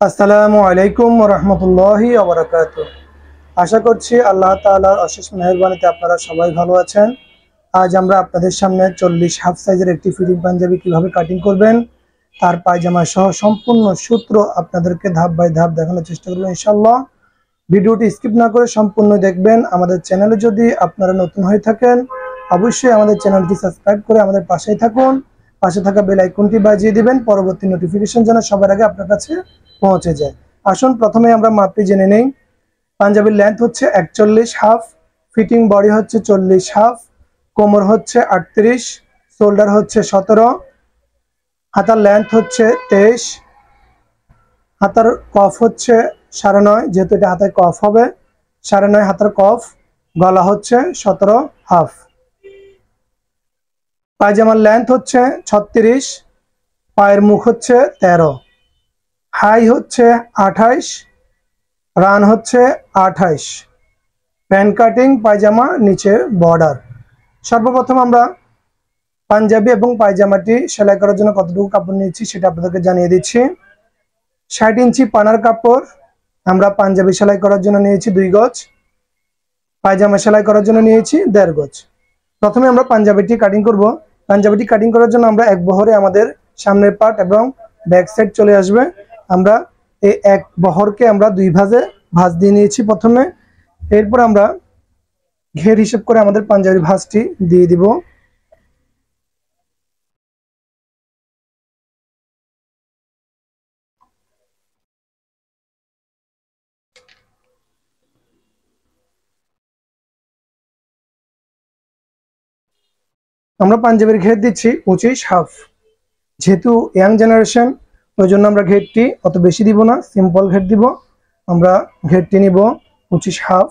আসসালামু আলাইকুম ওয়া রাহমাতুল্লাহি ওয়া বারাকাতুহু। আশা করছি আল্লাহ তাআলার অশেষ মেহেরবানিতে আপনারা সবাই ভালো আছেন। আজ আমরা আপনাদের সামনে 40 হাফ সাইজের একটি ফিটিং পাঞ্জাবি কিভাবে কাটিং করবেন তার পায়জামা সহ সম্পূর্ণ সূত্র আপনাদেরকে ধাপ বাই ধাপ দেখানোর চেষ্টা করব ইনশাআল্লাহ। ভিডিওটি স্কিপ না করে সম্পূর্ণ দেখবেন। আমাদের চ্যানেলে যদি আপনারা নতুন হয়ে থাকেন অবশ্যই আমাদের চ্যানেলটি সাবস্ক্রাইব করে আমাদের পাশেই থাকুন। পাশে থাকা বেল আইকনটি বাজিয়ে দিবেন পরবর্তী নোটিফিকেশন যেন সবার আগে আপনার কাছে পৌঁছে যায়। আসুন প্রথমে আমরা মাপটি জেনে নেই। পাঞ্জাবির লেন্থ হচ্ছে 41 হাফ, ফিটিং বডি হচ্ছে 40 হাফ, কোমর হচ্ছে 38, শোল্ডার হচ্ছে 17, হাতার লেন্থ হচ্ছে 23, হাতার কফ হচ্ছে 9.5, যেহেতু এটা হাতায় কফ হবে 9.5 হাতার কফ, গলা হচ্ছে 17 হাফ। পায়জামার লেন্থ হচ্ছে 36, পায়ের মুখ হচ্ছে 13, হাই হচ্ছে 28, রান হচ্ছে 28, প্যান্ট কাটিং পায়জামা নিচে বর্ডার। সর্বপ্রথম আমরা পাঞ্জাবি এবং পায়জামাটি সেলাই করার জন্য কতটুকু কাপড় নিয়েছি সেটা আপনাদেরকে জানিয়ে দিচ্ছি। 60 ইঞ্চি পানার কাপড় আমরা পাঞ্জাবি সেলাই করার জন্য নিয়েছি 2 গজ, পায়জামা সেলাই করার জন্য নিয়েছি 1.5 গজ। প্রথমে আমরা পাঞ্জাবিটি কাটিং করব। পাঞ্জাবিটি কাটিং করার জন্য আমরা এক বহরে আমাদের সামনের পার্ট এবং ব্যাক সাইড চলে আসবে। আমরা এই এক বহরকে আমরা 2 ভাঁজে ভাঁজ দিয়ে নিয়েছি প্রথমে। এরপর আমরা ঘের হিসেব করে আমাদের পাঞ্জাবির ভাঁজটি দিয়ে দিব। আমরা পাঞ্জাবির ঘের দিচ্ছি 25 হাফ। যেহেতু ইয়াং জেনারেশন ওই জন্য আমরা ঘেরটি অত বেশি দিব না, সিম্পল ঘের দিব। আমরা ঘেরটি নিব 25 হাফ।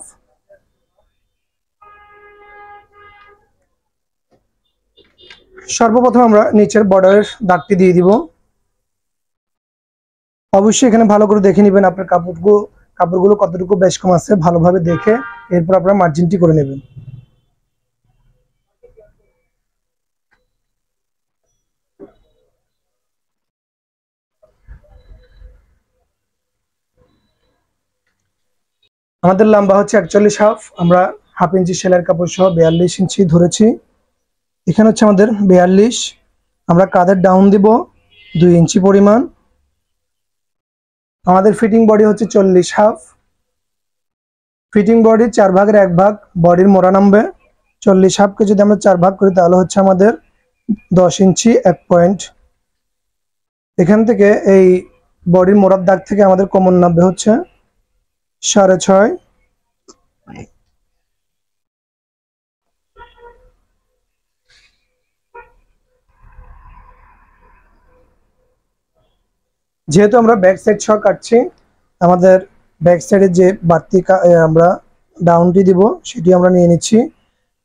সর্বপ্রথম আমরা নিচের বর্ডারের দাগটি দিয়ে দিব। অবশ্যই এখানে ভালো করে দেখে নেবেন আপনার কাপড়গুলো কতটুকু বেশ কম আছে, ভালোভাবে দেখে এরপর আপনারা মার্জিনটি করে নেবেন। আমাদের লম্বা হচ্ছে 41 হাফ, আমরা হাফ ইঞ্চি সেলাইয়ের কাপড় সহ 42 ইঞ্চি ধরেছি। এখানে হচ্ছে আমাদের 42। আমরা কাঁধের ডাউন দিব 2 ইঞ্চি পরিমাণ। আমাদের ফিটিং বডি হচ্ছে 40 হাফ। ফিটিং বডির 4 ভাগের 1 ভাগ বডির মোড়া নামবে। 40 হাফকে যদি আমরা 4 ভাগ করি তাহলে হচ্ছে আমাদের 10 ইঞ্চি 1 পয়েন্ট। এখান থেকে এই বডির মোড়ার দাগ থেকে আমাদের কমন নামবে হচ্ছে 6.5। যেহেতু আমরা ব্যাক সাইড সহ কাটছি, আমাদের ব্যাক সাইডে যে বাড়তি আমরা ডাউনটি দিব সেটি আমরা নিয়ে নিচ্ছি।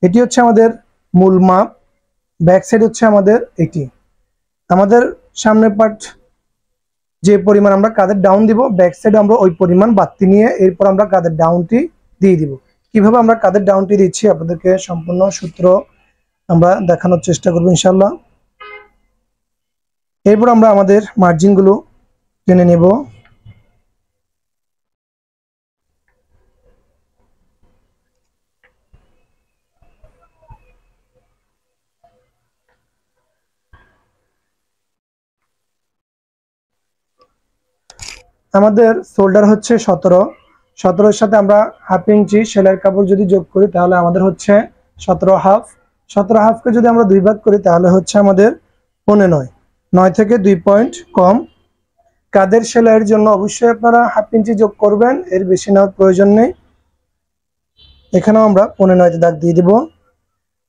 এটি হচ্ছে আমাদের মূল মাপ। ব্যাক সাইড হচ্ছে আমাদের এটি। আমাদের সামনের পার্ট যে পরিমাণ আমরা কাঁধের ডাউন দিব, ব্যাক সাইডে আমরা ওই পরিমাণ বাড়তি নিয়ে এরপর আমরা কাঁধের ডাউনটি দিয়ে দিব। কিভাবে আমরা কাঁধের ডাউনটি দিচ্ছি আপনাদেরকে সম্পূর্ণ সূত্র আমরা দেখানোর চেষ্টা করব ইনশাল্লাহ। এরপর আমরা আমাদের মার্জিনগুলো টেনে নেব। আমাদের শোল্ডার হচ্ছে 17। 17-এর সাথে আমরা হাফ ইঞ্চি সেলাইয়ের কাপড় যদি যোগ করি তাহলে আমাদের হচ্ছে 17 হাফ। 17 হাফকে যদি আমরা 2 ভাগ করি তাহলে হচ্ছে আমাদের 15। 9 থেকে 2 পয়েন্ট কম। কাঁধের সেলাইয়ের জন্য অবশ্যই আপনারা হাফ ইঞ্চি যোগ করবেন, এর বেশি নেওয়ার প্রয়োজন নেই। এখানেও আমরা 15-তে দাগ দিয়ে দিব।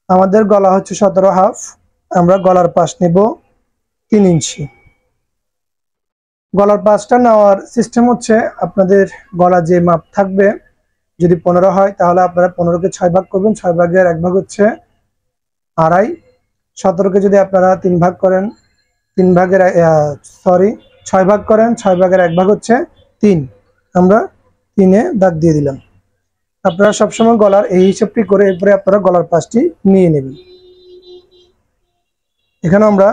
আমাদের গলা হচ্ছে 17 হাফ, আমরা গলার পাশ নেব 3 ইঞ্চি। গলার পাশটা নেওয়ার সিস্টেম হচ্ছে আপনাদের গলা যে মাপ থাকবে, যদি 15 হয় তাহলে আপনারা 15কে 6 ভাগ করবেন, 6 ভাগের 1 ভাগ হচ্ছে 2.5। 17কে যদি আপনারা 3 ভাগ করেন, 3 ভাগের 6 ভাগ করেন, 6 ভাগের 1 ভাগ হচ্ছে 3। আমরা 3-এ দাগ দিয়ে দিলাম। আপনারা সবসময় গলার এই হিসাবটি করে এরপরে আপনারা গলার পাশটি নিয়ে নেবেন। এখানে আমরা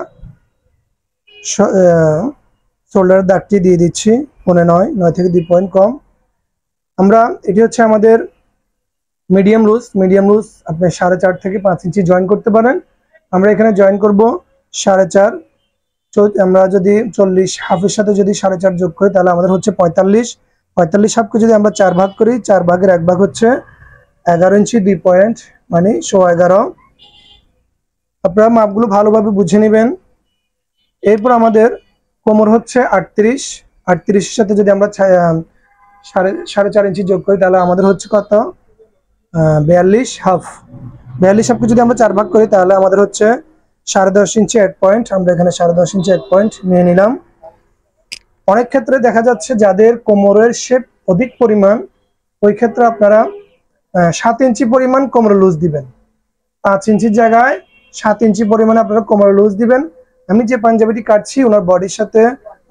শোল্ডারের দাগটি দিয়ে দিচ্ছি 9.9 থেকে 2 পয়েন্ট কম। আমরা এটি হচ্ছে আমাদের মিডিয়াম লুজ আপনি 4.5 থেকে 5 ইঞ্চি জয়েন করতে পারেন। আমরা এখানে জয়েন করব 4.5। আমরা যদি 40 হাফের সাথে যদি 4.5 যোগ করি তাহলে আমাদের হচ্ছে 45 হাফকে যদি আমরা 4 ভাগ করি, 4 ভাগের 1 ভাগ হচ্ছে 11 ইঞ্চি 2 পয়েন্ট, মানে 11.5। আপনারা মাপগুলো ভালোভাবে বুঝে নেবেন। এরপর আমাদের কোমর হচ্ছে 38 এর সাথে যদি আমরা 4.5 ইঞ্চি যোগ করি তাহলে আমাদের হচ্ছে কত, 42 হাফ। 42 হাফকে যদি আমরা 4 ভাগ করি তাহলে আমাদের হচ্ছে 10.5 ইঞ্চি 1 পয়েন্ট। আমরা এখানে 10.5 ইঞ্চি 1 পয়েন্ট নিয়ে নিলাম। অনেক ক্ষেত্রে দেখা যাচ্ছে যাদের কোমরের শেপ অধিক পরিমাণ, ওই ক্ষেত্রে আপনারা 7 ইঞ্চি পরিমাণ কোমর লুজ দিবেন। 5 ইঞ্চির জায়গায় 7 ইঞ্চি পরিমাণে আপনারা কোমর লুজ দিবেন। আমি যে পাঞ্জাবিটি কাটছি ওনার বডির সাথে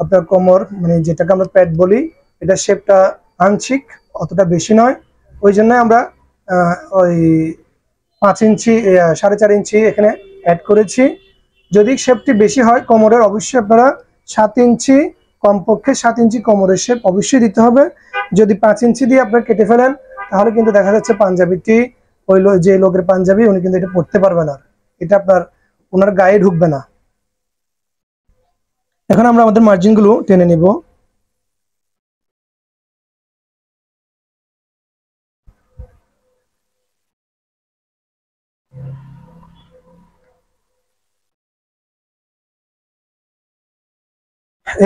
আপনার কোমর, মানে যেটাকে আমরা প্যাড বলি, এটা শেপটা আংশিক, অতটা বেশি নয়। ওই জন্য আমরা ওই 5 ইঞ্চি 4.5 ইঞ্চি এখানে অ্যাড করেছি। যদি শেপটি বেশি হয় কোমরের, অবশ্যই আপনারা 7 ইঞ্চি, কমপক্ষে 7 ইঞ্চি কোমরের শেপ অবশ্যই দিতে হবে। যদি 5 ইঞ্চি দিয়ে আপনারা কেটে ফেলেন তাহলে কিন্তু দেখা যাচ্ছে পাঞ্জাবিটি, ওই যে লোকের পাঞ্জাবি, উনি কিন্তু এটা পড়তে পারবে না, এটা আপনার ওনার গায়ে ঢুকবে না। এখন আমরা আমাদের মার্জিনগুলো টেনে নিব।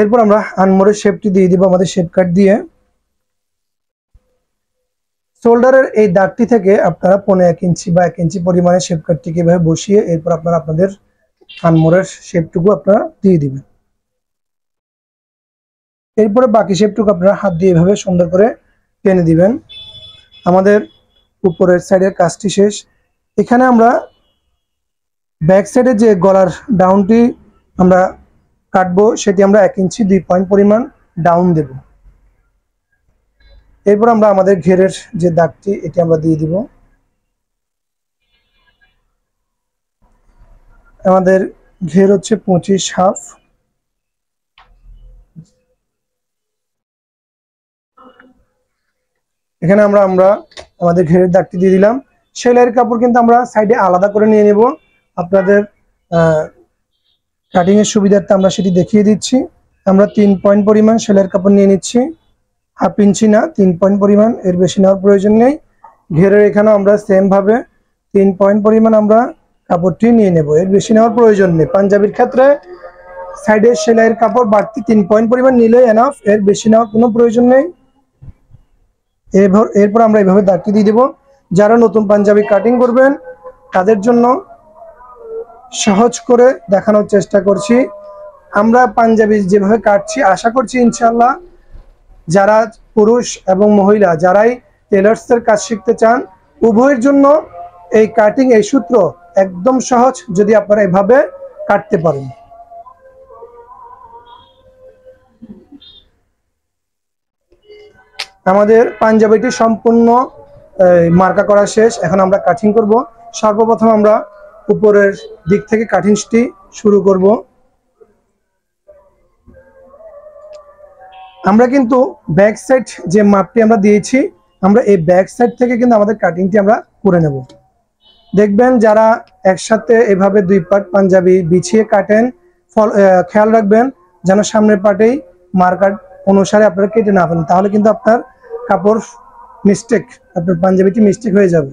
এরপর আমরা আনমোরের শেপটি দিয়ে দিব আমাদের শেপ কাট দিয়ে। শোল্ডারের এই দাগটি থেকে আপনারা 1.5 ইঞ্চি বা 1 ইঞ্চি পরিমাণে শেপ কাটটিকে এভাবে বসিয়ে এরপর আপনারা আপনাদের আনমোরের শেপটুকু আপনারা দিয়ে দিবেন। এরপরে বাকি শেপটুকু আপনারা হাত দিয়ে এভাবে সুন্দর করে টেনে দিবেন। আমাদের উপরের সাইডের কাজটি শেষ। এখানে আমরা ব্যাক সাইডে যে গলার ডাউনটি আমরা কাটবো সেটি আমরা 1 ইঞ্চি 2 পয়েন্ট পরিমাণ ডাউন দেব। এরপর আমরা আমাদের ঘেরের যে দাগটি এটি আমরা দিয়ে দিব। আমাদের ঘের হচ্ছে 25 হাফ। এখানে আমরা আমাদের ঘেরের দাগটি দিয়ে দিলাম। সেলাইয়ের কাপড় কিন্তু আমরা সাইডে আলাদা করে নিয়ে নেব। আপনাদের কাটিং এর সুবিধার্থে আমরা সেটি দেখিয়ে দিচ্ছি। আমরা 3 পয়েন্ট পরিমাণ সেলাইয়ের কাপড় নিয়ে নিচ্ছি, হাফ ইঞ্চি না, 3 পয়েন্ট পরিমাণ, এর বেশি নেওয়ার প্রয়োজন নেই। ঘেরের এখানেও আমরা সেম ভাবে 3 পয়েন্ট পরিমাণ আমরা কাপড়টি নিয়ে নেব, এর বেশি নেওয়ার প্রয়োজন নেই। পাঞ্জাবির ক্ষেত্রে সাইডের সেলাইয়ের কাপড় বাড়তি 3 পয়েন্ট পরিমাণ নিলেই এনাফ, এর বেশি নেওয়ার কোনো প্রয়োজন নেই। এরপর আমরা এইভাবে দাগটি দিয়ে দেব। যারা নতুন পাঞ্জাবি কাটিং করবেন তাদের জন্য সহজ করে দেখানোর চেষ্টা করছি। আমরা পাঞ্জাবি যেভাবে কাটছি, আশা করছি ইনশাআল্লাহ যারা পুরুষ এবং মহিলা যারাই টেলার্সের কাজ শিখতে চান উভয়ের জন্য এই কাটিং, এই সূত্র একদম সহজ যদি আপনারা এভাবে কাটতে পারেন। আমাদের পাঞ্জাবিটি সম্পূর্ণ মার্কা করা শেষ। এখন আমরা কাটিং করব। সর্বপ্রথম আমরা উপরের দিক থেকে কাটিংটি শুরু করব। আমরা কিন্তু ব্যাক সাইড যে মাপটি আমরা দিয়েছি, আমরা এই ব্যাক সাইড থেকে কিন্তু আমাদের কাটিংটি আমরা করে নেব। দেখবেন যারা একসাথে এভাবে 2 পার্ট পাঞ্জাবি বিছিয়ে কাটেন, খেয়াল রাখবেন যেন সামনের পার্টেই মার্কার অনুসারে আপনারা কেটে না ফেলেন, তাহলে কিন্তু আপনার কাপড় মিস্টেক, আপনার পাঞ্জাবিটি মিস্টেক হয়ে যাবে।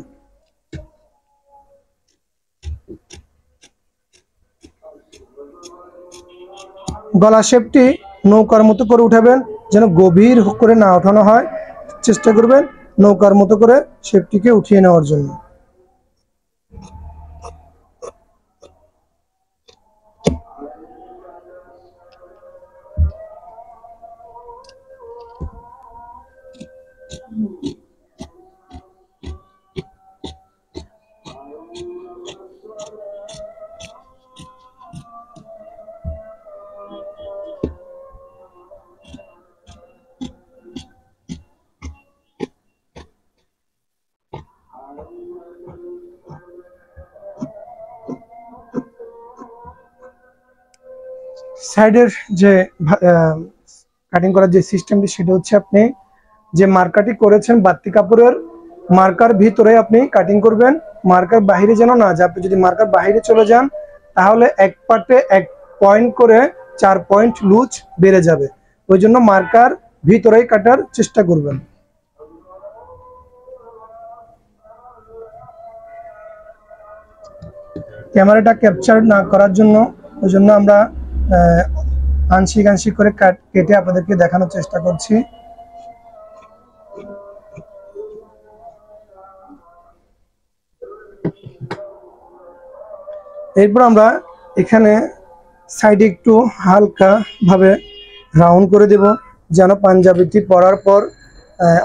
গলা শেপটি নৌকার মতো করে উঠাবেন, যেন গভীর করে না ওঠানো হয়, চেষ্টা করবেন নৌকার মতো করে শেপটিকে উঠিয়ে নেওয়ার জন্য। সাইডের যে কাটিং করার যে সিস্টেমটি সেটা হচ্ছে আপনি যে মার্কারটি করেছেন বাড়তি কাপড়ের মার্কার ভিতরে আপনি কাটিং করবেন, মার্কার বাহিরে যেন না যায়। আপনি যদি মার্কার বাহিরে চলে যান তাহলে এক পার্টে 1 পয়েন্ট করে 4 পয়েন্ট লুজ বেড়ে যাবে। ওই জন্য মার্কার ভিতরেই কাটার চেষ্টা করবেন। ক্যামেরাটা ক্যাপচার না করার জন্য ওই জন্য আমরা আংশিক আংশিক করে কেটে আপনাদেরকে দেখানোর চেষ্টা করছি। এরপর আমরা এখানে সাইডে একটু হালকা ভাবে রাউন্ড করে দেব, যেন পাঞ্জাবিটি পরার পর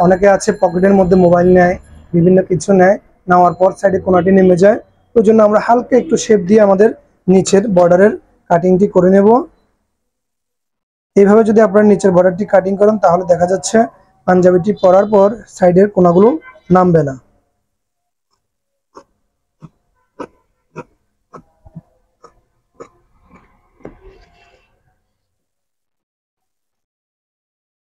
অনেকে আছে পকেটের মধ্যে মোবাইল নেয়, বিভিন্ন কিছু নেয়, নেওয়ার পর সাইডে কোনাটি নেমে যায়। ওই জন্য আমরা হালকা একটু শেপ দিয়ে আমাদের নিচের বর্ডারের কাটিংটি করে নেব। এইভাবে যদি আপনারা নিচের বর্ডারটি কাটিং করেন তাহলে দেখা যাচ্ছে পাঞ্জাবিটি পরার পর সাইডের কোনাগুলো নামবে না।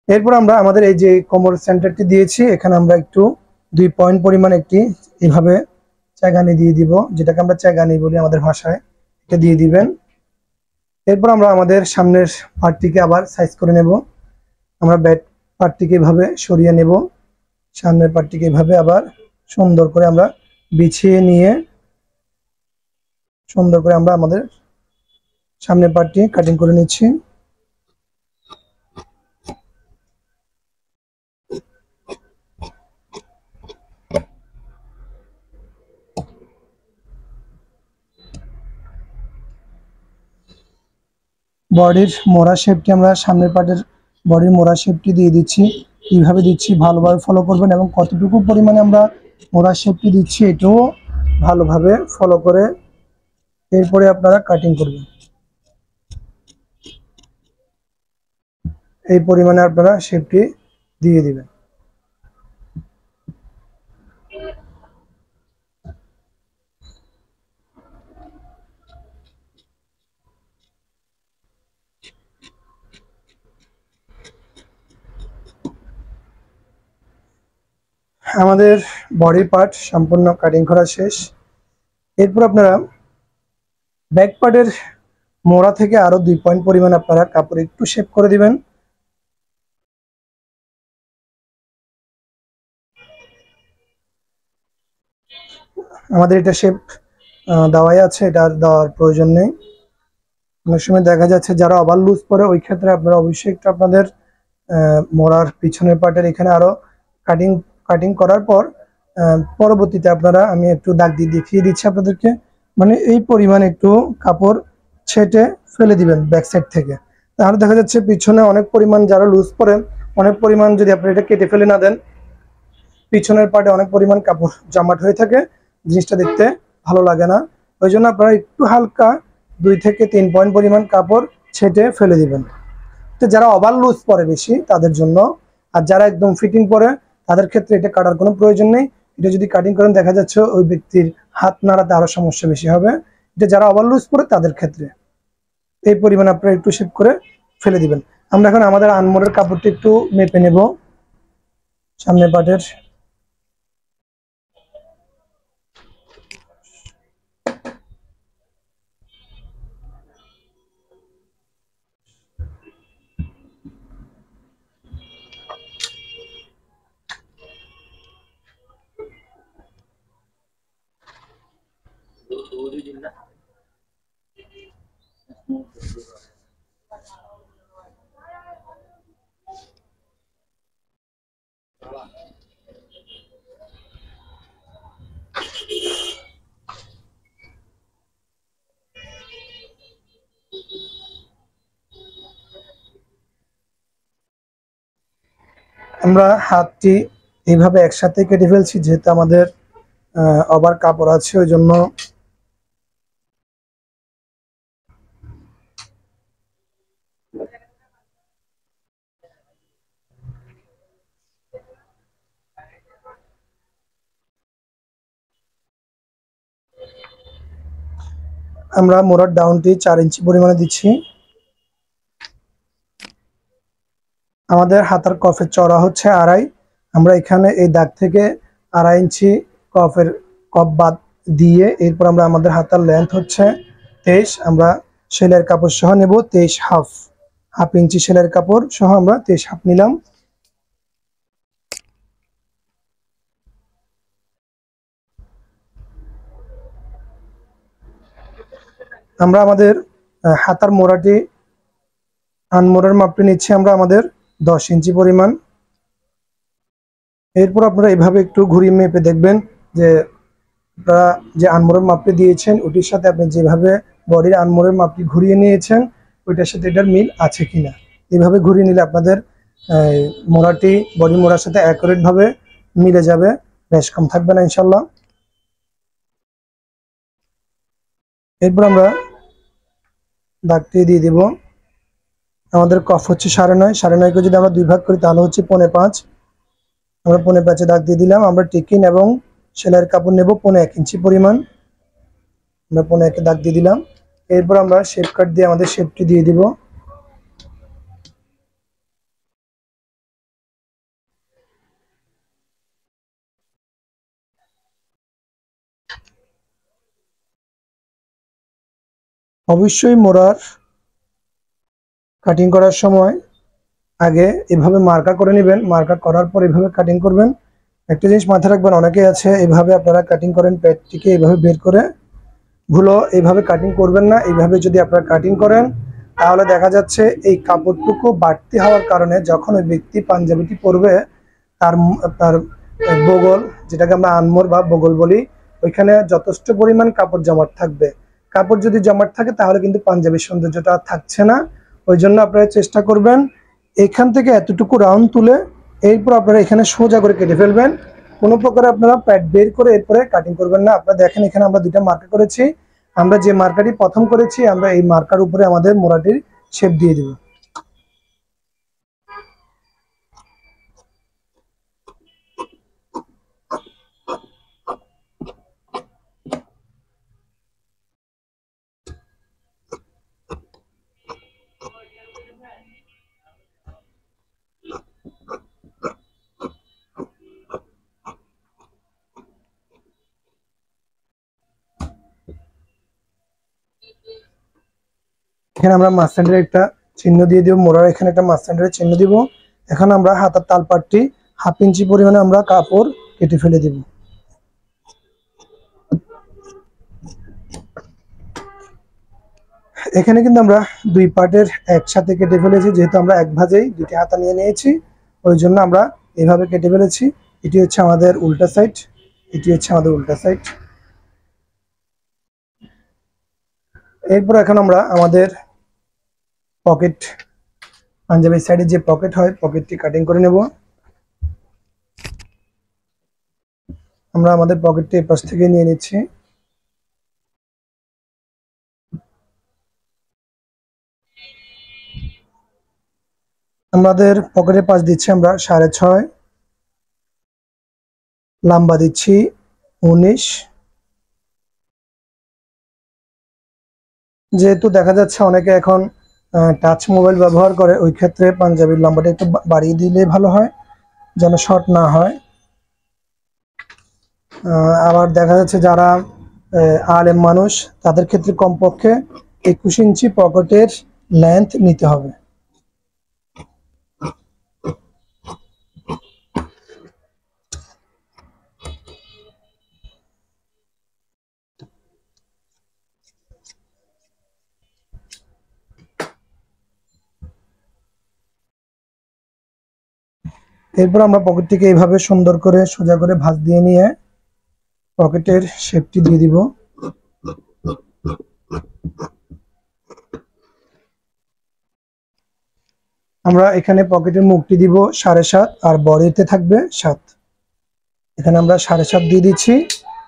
এরপর আমরা আমাদের এই যে কোমর সেন্টারটি দিয়েছি এখানে আমরা একটু 2 পয়েন্ট পরিমাণ একটি এইভাবে চাগানি দিয়ে দিব, যেটাকে আমরা চাগানি বলি আমাদের ভাষায়, এটা দিয়ে দিবেন। এরপর আমরা আমাদের সামনের পার্টটিকে আবার সাইজ করে নেব। আমরা ব্যাক পার্টটিকে এভাবে সরিয়ে নেব, সামনের পার্টটিকে এভাবে আবার সুন্দর করে আমরা বিছিয়ে নিয়ে সুন্দর করে আমরা আমাদের সামনের পার্টটি কাটিং করে নিচ্ছি। বডির মোড়া শেপটি আমরা সামনের পার্টের বডির মোড়া শেপটি দিয়ে দিচ্ছি, এইভাবে দিচ্ছি, ভালোভাবে ফলো করবেন এবং কতটুকু পরিমাণে আমরা মোড়া শেপটি দিচ্ছি এটাও ভালোভাবে ফলো করে এরপরে আপনারা কাটিং করবেন। এই পরিমাণে আপনারা শেপটি দিয়ে দিবেন। আমাদের বডি পার্ট সম্পূর্ণ কাটিং করা শেষ। এরপর আপনারা ব্যাক পার্টের মোড়া থেকে আরো 2 পয়েন্ট পরিমাণ আপনারা কাপড় একটু শেপ করে দিবেন। আমাদের এটা শেপ দেওয়াই আছে, এটা আর দেওয়ার প্রয়োজন নেই। অনেক সময় দেখা যাচ্ছে যারা ওভার লুজ পরে ওই ক্ষেত্রে আপনারা অবশ্যই একটু আপনাদের মোড়ার পিছনের পার্টের এখানে আরো কাটিং কাটিং করার পর পরবর্তীতে আপনারা আমি একটু দাগ দিয়ে দেখিয়ে দিচ্ছি আপনাদেরকে, মানে এই পরিমাণ একটু কাপড় ছেটে ফেলে দিবেন ব্যাক সাইড থেকে। তাহলে দেখা যাচ্ছে পিছনে অনেক পরিমাণ যারা লুজ পরে অনেক পরিমাণ যদি আপনি এটা কেটে ফেলে না দেন পিছনের পার্টে অনেক পরিমাণ কাপড় জমাট হয়ে থাকে, জিনিসটা দেখতে ভালো লাগে না। ওই জন্য আপনারা একটু হালকা 2 থেকে 3 পয়েন্ট পরিমাণ কাপড় ছেটে ফেলে দিবেন। তো যারা ওভার লুজ পরে বেশি তাদের জন্য, আর যারা একদম ফিটিং পরে তাদের ক্ষেত্রে এটা কাটার কোনো প্রয়োজন নেই। এটা যদি কাটিং করেন দেখা যাচ্ছে ওই ব্যক্তির হাত নাড়াতে আরো সমস্যা বেশি হবে। এটা যারা ওভার লুজ পরে তাদের ক্ষেত্রে এই পরিমাণ আপনারা একটু শেপ করে ফেলে দিবেন। আমরা এখন আমাদের আনমোলের কাপড়টি একটু মেপে নেব সামনের পাটের। আমরা হাতটি এইভাবে একসাথে কেটে ফেলছি, যেহেতু আমাদের ওভার কাপড় আছে ওই জন্য। আমরা মোড়ার ডাউনটি 4 ইঞ্চি পরিমাণে দিচ্ছি। আমাদের হাতার কফের চড়া হচ্ছে 2.5। আমরা এখানে এই দাগ থেকে 2.5 ইঞ্চি কফের কপ বাদ দিয়ে এরপর আমরা আমাদের হাতার লেন্থ হচ্ছে 23। আমরা সেলাইয়ের কাপড় সহ নেব 23.5। হাফ ইঞ্চি সেলাইয়ের কাপড় সহ আমরা 23.5 নিলাম। আমরা আমাদের হাতার মোড়াটি আনমোড়ার মাপটি নিচ্ছি আমরা আমাদের 10 ইঞ্চি পরিমাণ। এরপর আপনারা এভাবে একটু ঘুরিয়ে মেপে দেখবেন যে আপনারা যে আনমোড়ের মাপটি দিয়েছেন ওটির সাথে আপনি যেভাবে বডির আনমোড়ের মাপটি ঘুরিয়ে নিয়েছেন ওইটার সাথে এটার মিল আছে কিনা। এইভাবে ঘুরিয়ে নিলে আপনাদের মোড়াটি বডি মোড়ার সাথে অ্যাকুরেট ভাবে মিলে যাবে, বেশ কম থাকবে না ইনশাল্লাহ। এরপর আমরা দাগটি দিয়ে দিব। আমাদের কফ হচ্ছে 9.5। 9.5কে যদি আমরা 2 ভাগ করি তাহলে হচ্ছে 5.5। আমরা 5.5 দাগ দিয়ে দিলাম। আমরা টিকিন এবং সেলাইয়ের কাপড় নেব 1.5 ইঞ্চি পরিমাণ। আমরা 1.5 দাগ দিয়ে দিলাম। এরপর আমরা শেপ কাট দিয়ে আমাদের শেপটি দিয়ে দিব। অবশ্যই মোড়ার কাটিং করার সময় আগে এভাবে মার্কা করে নেবেন, মার্কা করার পর এভাবে কাটিং করবেন। একটা জিনিস মাথায় রাখবেন, অনেকে আছে এভাবে আপনারা কাটিং করেন প্যাডটিকে এভাবে বের করে, ভুলো এইভাবে কাটিং করবেন না। এইভাবে যদি আপনারা কাটিং করেন তাহলে দেখা যাচ্ছে এই কাপড়টুকু বাড়তি হওয়ার কারণে যখন ওই ব্যক্তি পাঞ্জাবিটি পরবে তার তার বগল, যেটাকে আমরা আনমোর বা বগল বলি, ওইখানে যথেষ্ট পরিমাণ কাপড় জমাট থাকবে। কাপড় যদি জমাট থাকে তাহলে কিন্তু পাঞ্জাবির সৌন্দর্যটা থাকছে না। ওই জন্য আপনারা চেষ্টা করবেন এখান থেকে এতটুকু রাউন্ড তুলে এরপর আপনারা এখানে সোজা করে কেটে ফেলবেন। কোনো প্রকার আপনারা প্যাড বের করে এরপরে কাটিং করবেন না। আপনারা দেখেন এখানে আমরা 2টা মার্কা করেছি। আমরা যে মার্কাটি প্রথম করেছি আমরা এই মার্কার উপরে আমাদের মোড়াটির শেপ দিয়ে দেব। এখানে আমরা মাস্টার্ডের একটা চিহ্ন দিয়ে দিব, মোড়ার এখানে একটা মাস্টার্ডের চিহ্ন দিব। এখন আমরা হাতার তালপাটটি 1/2 ইঞ্চি পরিমাণে আমরা কাপড় কেটে ফেলে দিব। এখানে কিন্তু আমরা 2 পার্টের একসাথে কেটে ফেলেছি, যেহেতু আমরা এক ভাঁজেই 2টি হাতা নিয়ে নিয়েছি ওই জন্য আমরা এইভাবে কেটে ফেলেছি। এটি হচ্ছে আমাদের উল্টা সাইড, এটি হচ্ছে আমাদের উল্টা সাইড। এরপর এখন আমরা আমাদের পকেট, পাঞ্জাবির সাইডে যে পকেট হয় পকেটটি কাটিং করে নেব। আমরা আমাদের পকেটটি এই পাশ থেকে নিয়ে নিচ্ছি। আমাদের পকেটের পাশ দিচ্ছি আমরা 6.5, লম্বা দিচ্ছি 19। যেহেতু দেখা যাচ্ছে অনেকে এখন টাচ মোবাইল ব্যবহার করে, ওই ক্ষেত্রে পাঞ্জাবির লম্বাটা একটু বাড়িয়ে দিলে ভালো হয় যেন শর্ট না হয়। আবার দেখা যাচ্ছে যারা আলেম মানুষ তাদের ক্ষেত্রে কমপক্ষে 21 ইঞ্চি পকেটের লেন্থ নিতে হবে। এরপর আমরা পকেটটিকে এইভাবে সুন্দর করে সোজা করে ভাঁজ দিয়ে নিয়ে পকেটের শেপটি দিয়ে দিব। আমরা এখানে পকেটের মুখটি দিব 7.5 আর বডিতে থাকবে 7। এখানে আমরা 7.5 দিয়ে দিচ্ছি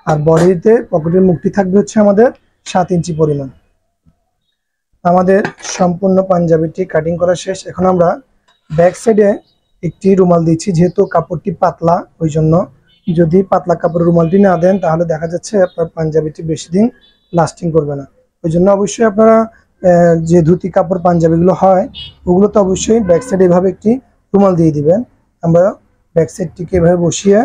আর বডিতে পকেটের মুখটি থাকবে হচ্ছে আমাদের 7 ইঞ্চি পরিমাণ। আমাদের সম্পূর্ণ পাঞ্জাবিটি কাটিং করা শেষ। এখন আমরা ব্যাক সাইডে একটি রুমাল দিচ্ছি, যেহেতু কাপড়টি পাতলা ওই জন্য। যদি পাতলা কাপড়ের রুমালটি না দেন তাহলে দেখা যাচ্ছে আপনার পাঞ্জাবিটি বেশি দিন লাস্টিং করবে না। ওই জন্য অবশ্যই আপনারা যে ধুতি কাপড় পাঞ্জাবিগুলো হয় ওগুলো তো অবশ্যই ব্যাক সাইডে এভাবে একটি রুমাল দিয়ে দিবেন। আমরা ব্যাক সাইডটিকে এভাবে বসিয়ে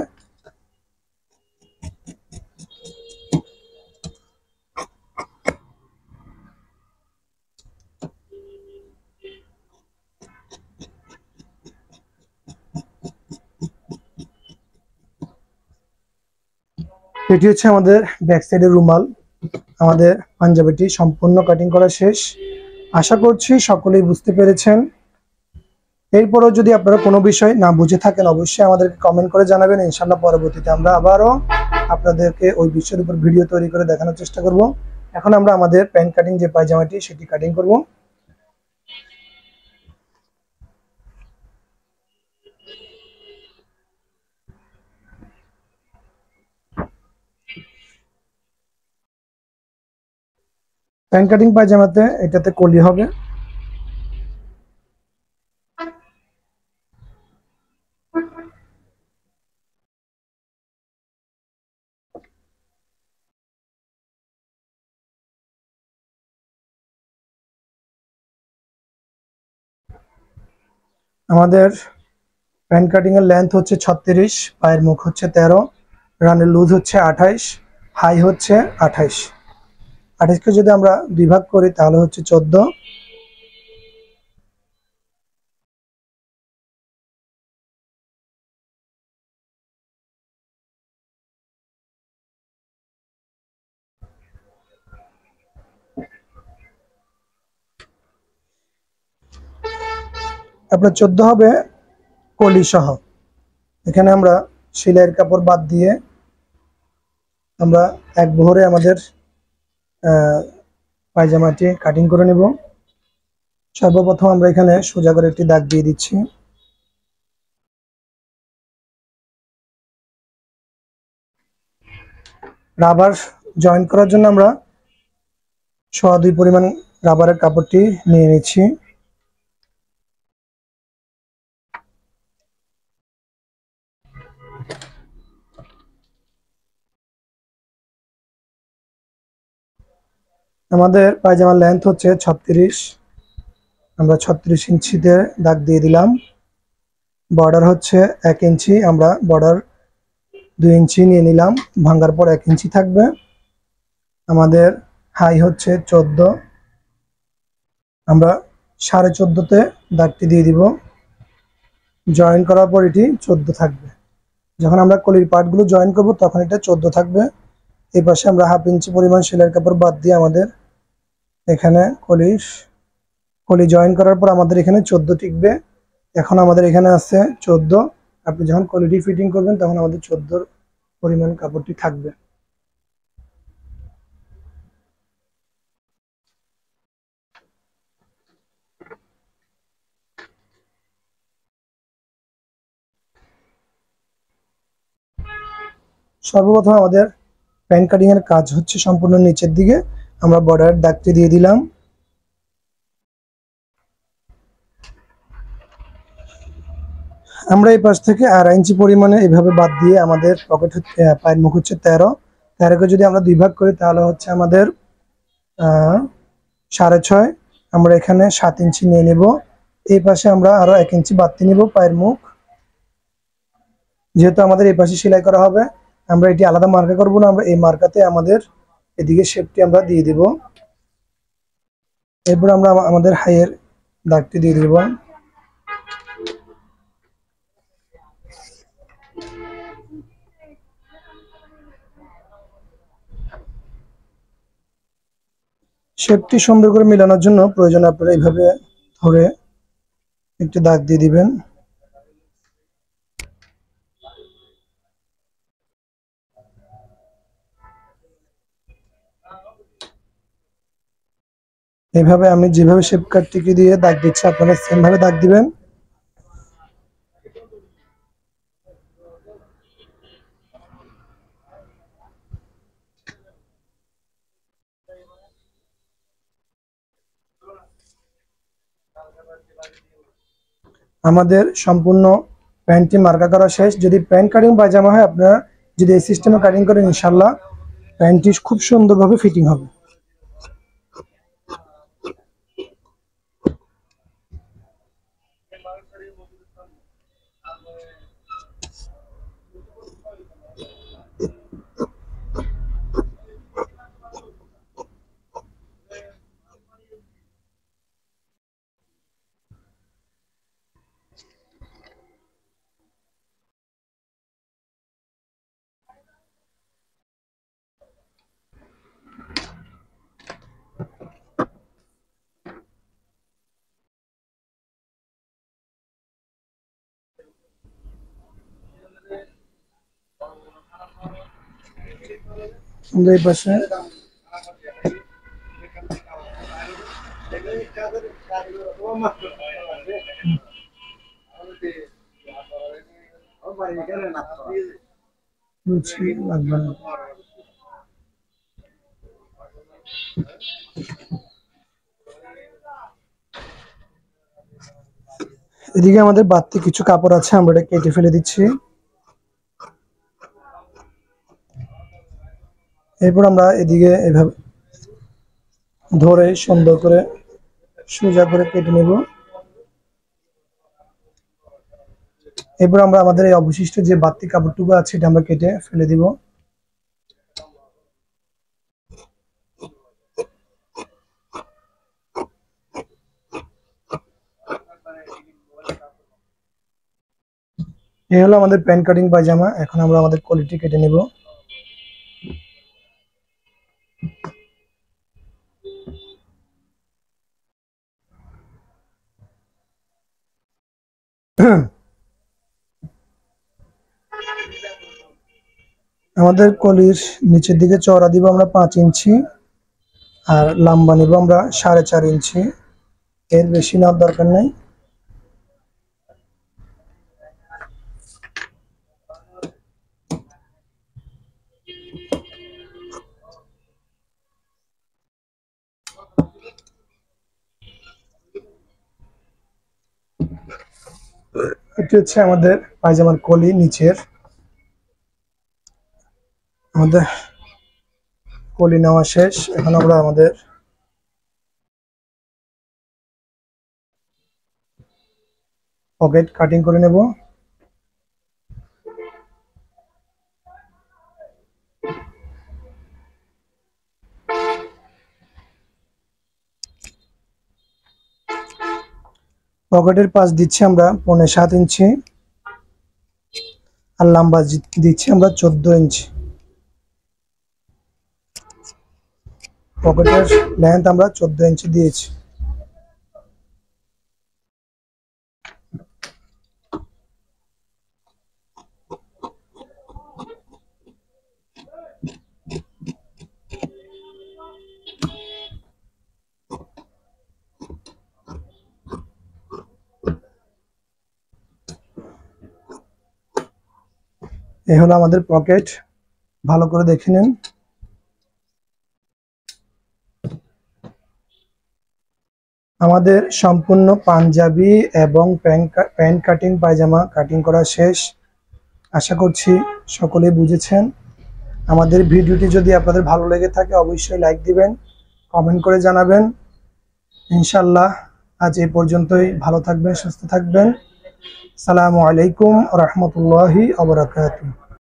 এটি হচ্ছে আমাদের ব্যাক সাইডের রুমাল। আমাদের পাঞ্জাবিটি সম্পূর্ণ কাটিং করা শেষ। আশা করছি সকলেই বুঝতে পেরেছেন। এরপরও যদি আপনারা কোনো বিষয় না বুঝে থাকেন অবশ্যই আমাদেরকে কমেন্ট করে জানাবেন। ইনশাআল্লাহ পরবর্তীতে আমরা আবারও আপনাদেরকে ওই বিষয়ের উপর ভিডিও তৈরি করে দেখানোর চেষ্টা করব। এখন আমরা আমাদের প্যান্ট কাটিং যে পায়জামাটি সেটি কাটিং করব। প্যান্ট কাটিং পায়জামাতে এটাতে কলি হবে। আমাদের প্যান্ট কাটিং এর লেন্থ হচ্ছে 36, পায়ের মুখ হচ্ছে 13, রানের লুজ হচ্ছে 28, হাই হচ্ছে 28। 28কে যদি আমরা দুই ভাগ করি তাহলে হচ্ছে 14। আপনার 14 হবে কলি সহ। এখানে আমরা সেলাইয়ের কাপড় বাদ দিয়ে আমরা এক বহরে আমাদের পায়জামাটি কাটিং করে নেব। সর্বপ্রথম আমরা এখানে সোজা করে একটি দাগ দিয়ে দিচ্ছি। রাবার জয়েন করার জন্য আমরা 1/2 পরিমাণ রাবারের কাপড়টি নিয়ে নিচ্ছি। আমাদের পায়জামার লেন্থ হচ্ছে 36, আমরা 36 ইঞ্চিতে দাগ দিয়ে দিলাম। বর্ডার হচ্ছে 1 ইঞ্চি, আমরা বর্ডার 2 ইঞ্চি নিয়ে নিলাম, ভাঙার পর 1 ইঞ্চি থাকবে। আমাদের হাই হচ্ছে 14, আমরা 14.5-তে দাগটি দিয়ে দিব। জয়েন করার পর এটি 14 থাকবে। যখন আমরা কলির পার্টগুলো জয়েন করব তখন এটা 14 থাকবে। এই পাশে আমরা 1/2 ইঞ্চি পরিমাণ সেলাইয়ের কাপড় বাদ দিয়ে আমাদের এখানে কলি জয়েন করার পর আমাদের এখানে 14 টিকবে। এখন আমাদের এখানে আছে 14। আপনি যখন কলিটি ফিটিং করবেন তখন আমাদের 14 পরিমাণ কাপড়টি থাকবে। সর্বপ্রথম আমাদের প্যান্ট কাটিং এর কাজ হচ্ছে সম্পূর্ণ নিচের দিকে। আমরা বর্ডারের দাগটি দিয়ে দিলাম। আমরা এই পাশ থেকে 2.5 ইঞ্চি পরিমাণে এইভাবে বাদ দিয়ে আমাদের পকেট পায়ের মুখ হচ্ছে 13কে যদি আমরা দুই ভাগ করি তাহলে হচ্ছে আমাদের 6.5। আমরা এখানে 7 ইঞ্চি নিয়ে নেব। এই পাশে আমরা আরো 1 ইঞ্চি বাড়তি নিব পায়ের মুখ। যেহেতু আমাদের এই পাশে সেলাই করা হবে আমরা এটি আলাদা মার্কা করব না, আমরা এই মার্কাতে আমাদের এদিকে শেপটি আমরা দিয়ে দিব। এরপর আমরা আমাদের হাইয়ের দাগটি দিয়ে দিব। শেপটি সুন্দর করে মেলানোর জন্য প্রয়োজন আপনারা এইভাবে ধরে একটি দাগ দিয়ে দিবেন। এইভাবে আমি যেভাবে শেপ কাটটিকে দিয়ে দাগ দিচ্ছি আপনারা সেম ভাবে দাগ দিবেন। আমাদের সম্পূর্ণ প্যান্টটি মার্কা করা শেষ। যদি প্যান্ট কাটিং পায়জামা হয় আপনারা যদি এই সিস্টেমে কাটিং করেন ইনশাআল্লাহ প্যান্টটি খুব সুন্দরভাবে ফিটিং হবে। আমরা এই পাশে রুচি লাগবে না। এদিকে আমাদের বাড়তি কিছু কাপড় আছে, আমরা এটা কেটে ফেলে দিচ্ছি। এরপর আমরা এদিকে এভাবে ধরে সুন্দর করে সোজা করে কেটে নেব। এরপর আমরা আমাদের এই অবশিষ্ট যে বাড়তি কাপড়টুকু আছে এটা আমরা কেটে ফেলে দিব। এই হলো আমাদের প্যান্ট কাটিং পায়জামা। এখন আমরা আমাদের কোয়ালিটি কেটে নেব। আমাদের কলির নিচের দিকে চওড়া দিব আমরা 5 ইঞ্চি, আর লম্বা নিব আমরা 4.5 ইঞ্চি। এর বেশি নেওয়ার দরকার নেই। এটি হচ্ছে আমাদের পায়জামার কলি নিচের। আমাদের কলি নেওয়া শেষ। এখন আমরা আমাদের পকেট কাটিং করে নেব। পকেটের পাশ দিচ্ছি আমরা 7.5 ইঞ্চি, আর লম্বা দিচ্ছি আমরা 14 ইঞ্চি। পকেটের লেন্থ আমরা 14 ইঞ্চি দিয়েছি। এই হলো আমাদের পকেট, ভালো করে দেখে নিন। আমাদের সম্পূর্ণ পাঞ্জাবি এবং প্যান্ট কাটিং পায়জামা কাটিং করা শেষ। আশা করছি সকলেই বুঝেছেন। আমাদের ভিডিওটি যদি আপনাদের ভালো লেগে থাকে অবশ্যই লাইক দিবেন, কমেন্ট করে জানাবেন। ইনশাআল্লাহ আজ এই পর্যন্তই। ভালো থাকবেন, সুস্থ থাকবেন। আসসালামু আলাইকুম ওয়া রাহমাতুল্লাহি ওয়া বারাকাতুহু।